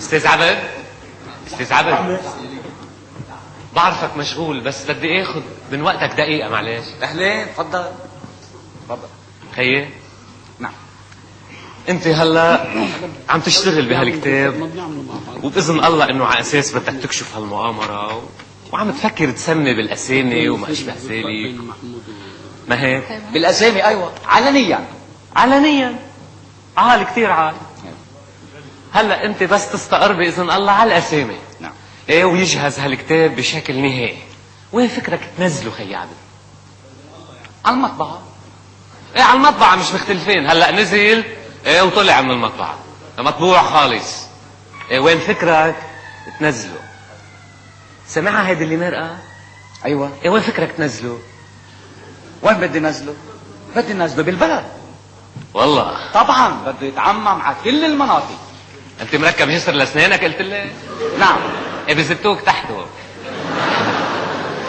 استاذ عبد، استاذ عبد، بعرفك مشغول بس بدي اخذ من وقتك دقيقة معلش. اهلين، تفضل تفضل. خيي نعم. انت هلا عم تشتغل بهالكتاب وبإذن الله انه على اساس بدك تكشف هالمؤامرة وعم تفكر تسمي بالاسامي وما اشبه ذلك، ما هيك؟ بالاسامي ايوه، علنيا. علنيا؟ عال كثير عال. هلا انت بس تستقر باذن الله على الاسامي. نعم. ايه ويجهز هالكتاب بشكل نهائي. وين فكرك تنزله خي عبد؟ على المطبعة. ايه على المطبعة مش مختلفين، هلا نزل ايه وطلع من المطبعة مطبوع خالص. ايه وين فكرك تنزله؟ سمعها هيدي اللي مرقة؟ ايوه. ايه وين فكرك تنزله؟ وين بدي نزله؟ بدي نزله بالبلد. والله طبعا بده يتعمم على كل المناطق. انت مركب هسر لاسنانك قلت لي؟ نعم. ايه بزتوك تحته.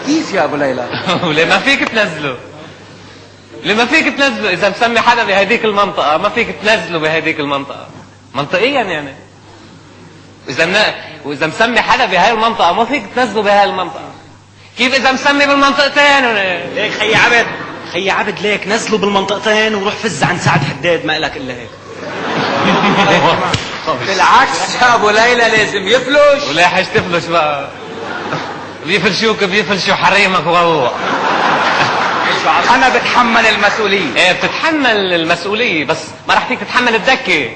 كيف يا ابو ليلى؟ وليه ما فيك تنزله؟ ليه ما فيك تنزله؟ اذا مسمي حدا بهديك المنطقة ما فيك تنزله بهديك المنطقة منطقيا يعني. واذا مسمي حدا بهاي المنطقة ما فيك تنزله بهاي المنطقة. كيف اذا مسمي بالمنطقتين؟ ليك خي عبد، خي عبد ليك نزلوا بالمنطقتين وروح فز عن سعد حداد، ما إلك الا هيك. بالعكس يا ابو ليلى لازم يفلش. ولا حاج تفلش بقى. بيفلشوك بيفلشوا حريمك والله. انا بتحمل المسؤولية. ايه بتتحمل المسؤولية بس ما رح فيك تتحمل الدكة.